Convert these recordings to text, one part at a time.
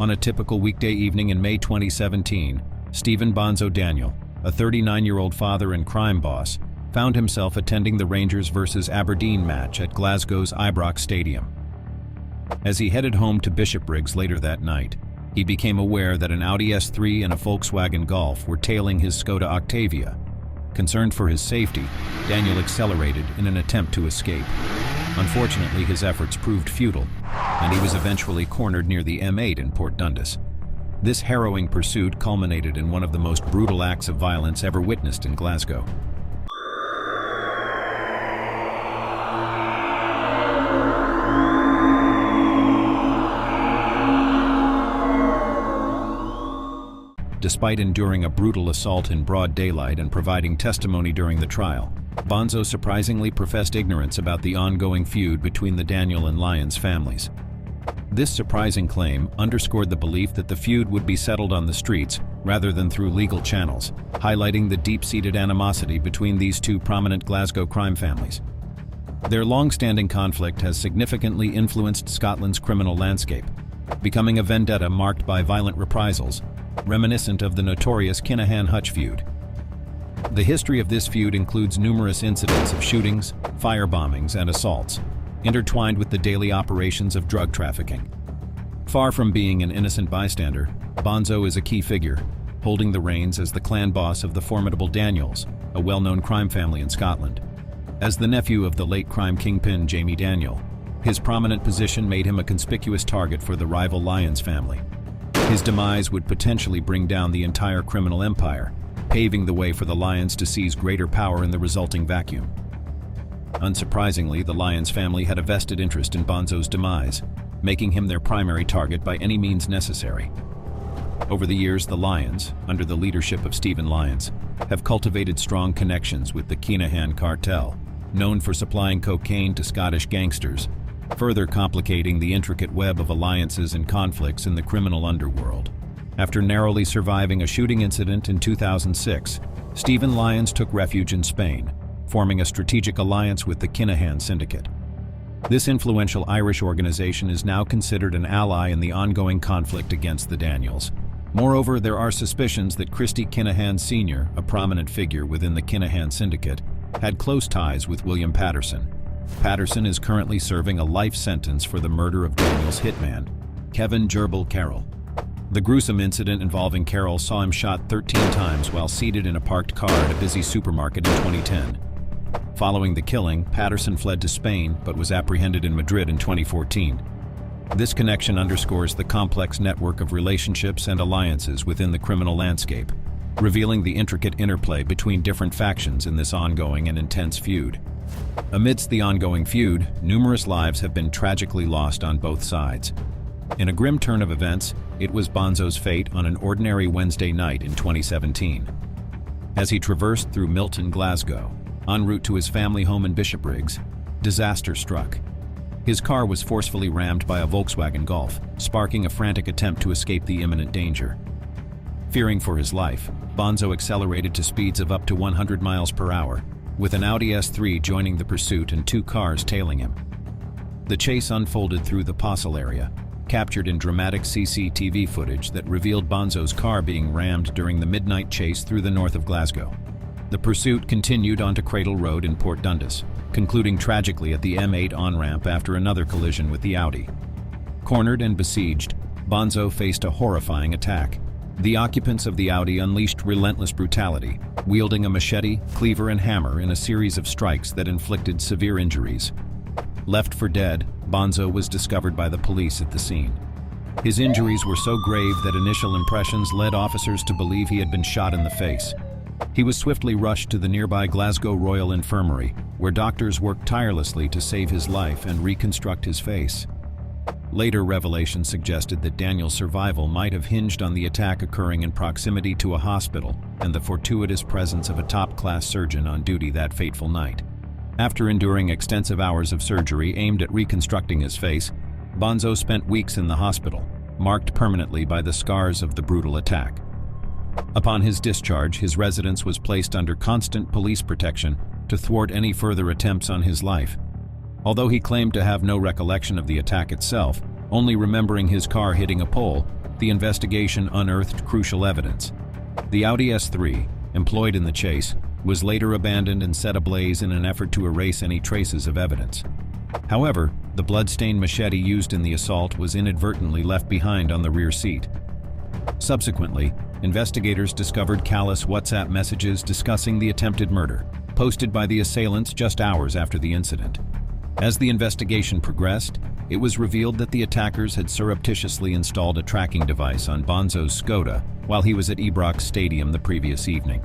On a typical weekday evening in May 2017, Steven Bonzo Daniel, a 39-year-old father and crime boss, found himself attending the Rangers vs Aberdeen match at Glasgow's Ibrox Stadium. As he headed home to Bishopbriggs later that night, he became aware that an Audi S3 and a Volkswagen Golf were tailing his Skoda Octavia. Concerned for his safety, Daniel accelerated in an attempt to escape. Unfortunately, his efforts proved futile, and he was eventually cornered near the M8 in Port Dundas. This harrowing pursuit culminated in one of the most brutal acts of violence ever witnessed in Glasgow. Despite enduring a brutal assault in broad daylight and providing testimony during the trial, Bonzo surprisingly professed ignorance about the ongoing feud between the Daniel and Lyons families. This surprising claim underscored the belief that the feud would be settled on the streets rather than through legal channels, highlighting the deep-seated animosity between these two prominent Glasgow crime families. Their long-standing conflict has significantly influenced Scotland's criminal landscape, becoming a vendetta marked by violent reprisals, reminiscent of the notorious Kinahan Hutch feud. The history of this feud includes numerous incidents of shootings, firebombings, and assaults, intertwined with the daily operations of drug trafficking. Far from being an innocent bystander, Bonzo is a key figure, holding the reins as the clan boss of the formidable Daniels, a well-known crime family in Scotland. As the nephew of the late crime kingpin Jamie Daniel, his prominent position made him a conspicuous target for the rival Lyons family. His demise would potentially bring down the entire criminal empire, paving the way for the Lyons to seize greater power in the resulting vacuum. Unsurprisingly, the Lyons family had a vested interest in Bonzo's demise, making him their primary target by any means necessary. Over the years, the Lyons, under the leadership of Stephen Lyons, have cultivated strong connections with the Kinahan Cartel, known for supplying cocaine to Scottish gangsters, further complicating the intricate web of alliances and conflicts in the criminal underworld. After narrowly surviving a shooting incident in 2006, Stephen Lyons took refuge in Spain, forming a strategic alliance with the Kinahan syndicate. This influential Irish organization is now considered an ally in the ongoing conflict against the Daniels. Moreover, there are suspicions that Christy Kinahan Sr., a prominent figure within the Kinahan syndicate, had close ties with William Paterson. Paterson is currently serving a life sentence for the murder of Daniel's hitman, Kevin Gerbil Carroll. The gruesome incident involving Carroll saw him shot 13 times while seated in a parked car at a busy supermarket in 2010. Following the killing, Paterson fled to Spain but was apprehended in Madrid in 2014. This connection underscores the complex network of relationships and alliances within the criminal landscape, revealing the intricate interplay between different factions in this ongoing and intense feud. Amidst the ongoing feud, numerous lives have been tragically lost on both sides. In a grim turn of events, it was Bonzo's fate on an ordinary Wednesday night in 2017. As he traversed through Milton, Glasgow, en route to his family home in Bishopbriggs, disaster struck. His car was forcefully rammed by a Volkswagen Golf, sparking a frantic attempt to escape the imminent danger. Fearing for his life, Bonzo accelerated to speeds of up to 100 miles per hour, with an Audi S3 joining the pursuit and two cars tailing him. The chase unfolded through the Possil area, captured in dramatic CCTV footage that revealed Bonzo's car being rammed during the midnight chase through the north of Glasgow. The pursuit continued onto Cradle Road in Port Dundas, concluding tragically at the M8 on-ramp after another collision with the Audi. Cornered and besieged, Bonzo faced a horrifying attack. The occupants of the Audi unleashed relentless brutality, wielding a machete, cleaver, and hammer in a series of strikes that inflicted severe injuries. Left for dead, Bonzo was discovered by the police at the scene. His injuries were so grave that initial impressions led officers to believe he had been shot in the face. He was swiftly rushed to the nearby Glasgow Royal Infirmary, where doctors worked tirelessly to save his life and reconstruct his face. Later revelations suggested that Daniel's survival might have hinged on the attack occurring in proximity to a hospital and the fortuitous presence of a top-class surgeon on duty that fateful night. After enduring extensive hours of surgery aimed at reconstructing his face, Bonzo spent weeks in the hospital, marked permanently by the scars of the brutal attack. Upon his discharge, his residence was placed under constant police protection to thwart any further attempts on his life. Although he claimed to have no recollection of the attack itself, Only remembering his car hitting a pole, the investigation unearthed crucial evidence. The Audi S3, employed in the chase, was later abandoned and set ablaze in an effort to erase any traces of evidence. However, the blood-stained machete used in the assault was inadvertently left behind on the rear seat. Subsequently, investigators discovered callous WhatsApp messages discussing the attempted murder, posted by the assailants just hours after the incident. As the investigation progressed, it was revealed that the attackers had surreptitiously installed a tracking device on Bonzo's Skoda while he was at Ibrox Stadium the previous evening.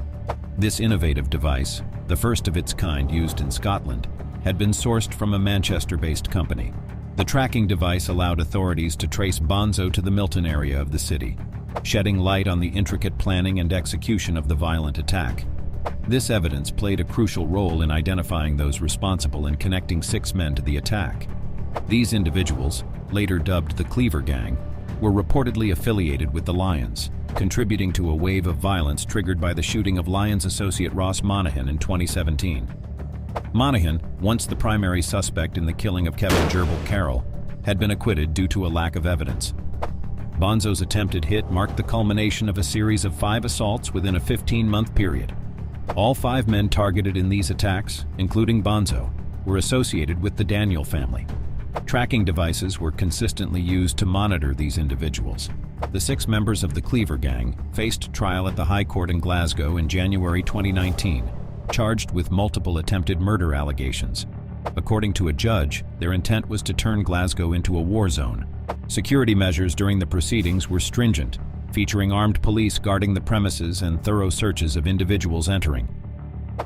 This innovative device, the first of its kind used in Scotland, had been sourced from a Manchester-based company. The tracking device allowed authorities to trace Bonzo to the Milton area of the city, shedding light on the intricate planning and execution of the violent attack. This evidence played a crucial role in identifying those responsible and connecting 6 men to the attack. These individuals, later dubbed the Cleaver Gang, were reportedly affiliated with the Lyons, contributing to a wave of violence triggered by the shooting of Lyons associate Ross Monaghan in 2017. Monaghan, once the primary suspect in the killing of Kevin Gerbil Carroll, had been acquitted due to a lack of evidence. Bonzo's attempted hit marked the culmination of a series of 5 assaults within a 15-month period. All 5 men targeted in these attacks, including Bonzo, were associated with the Daniel family. Tracking devices were consistently used to monitor these individuals. The 6 members of the Cleaver Gang faced trial at the High Court in Glasgow in January 2019, charged with multiple attempted murder allegations. According to a judge, their intent was to turn Glasgow into a war zone. Security measures during the proceedings were stringent, featuring armed police guarding the premises and thorough searches of individuals entering.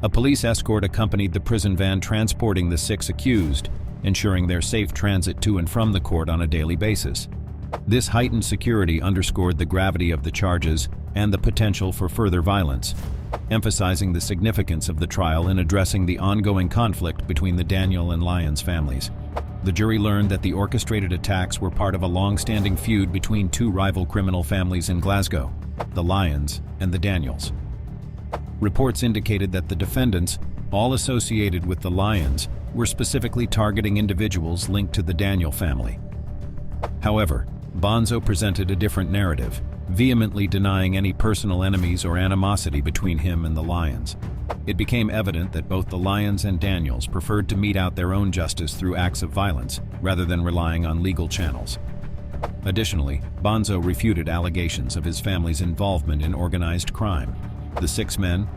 A police escort accompanied the prison van transporting the 6 accused, ensuring their safe transit to and from the court on a daily basis. This heightened security underscored the gravity of the charges and the potential for further violence, emphasizing the significance of the trial in addressing the ongoing conflict between the Daniel and Lyons families. The jury learned that the orchestrated attacks were part of a long-standing feud between 2 rival criminal families in Glasgow, the Lyons and the Daniels. Reports indicated that the defendants, all associated with the Lyons, were specifically targeting individuals linked to the Daniel family. However, Bonzo presented a different narrative, vehemently denying any personal enemies or animosity between him and the Lyons. It became evident that both the Lyons and Daniels preferred to mete out their own justice through acts of violence, rather than relying on legal channels. Additionally, Bonzo refuted allegations of his family's involvement in organized crime. The 6 men,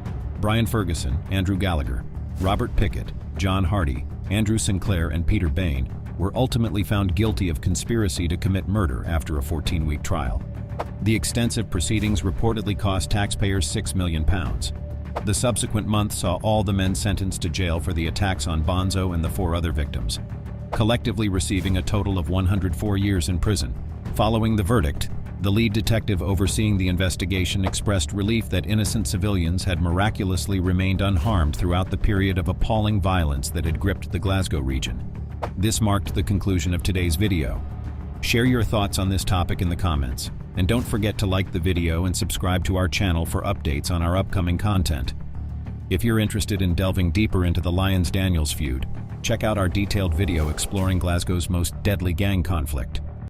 Brian Ferguson, Andrew Gallagher, Robert Pickett, John Hardy, Andrew Sinclair, and Peter Bain, were ultimately found guilty of conspiracy to commit murder after a 14-week trial. The extensive proceedings reportedly cost taxpayers £6 million. The subsequent month saw all the men sentenced to jail for the attacks on Bonzo and the 4 other victims, collectively receiving a total of 104 years in prison. Following the verdict, the lead detective overseeing the investigation expressed relief that innocent civilians had miraculously remained unharmed throughout the period of appalling violence that had gripped the Glasgow region. This marked the conclusion of today's video. Share your thoughts on this topic in the comments, and don't forget to like the video and subscribe to our channel for updates on our upcoming content. If you're interested in delving deeper into the Lyons-Daniels feud, check out our detailed video exploring Glasgow's most deadly gang conflict.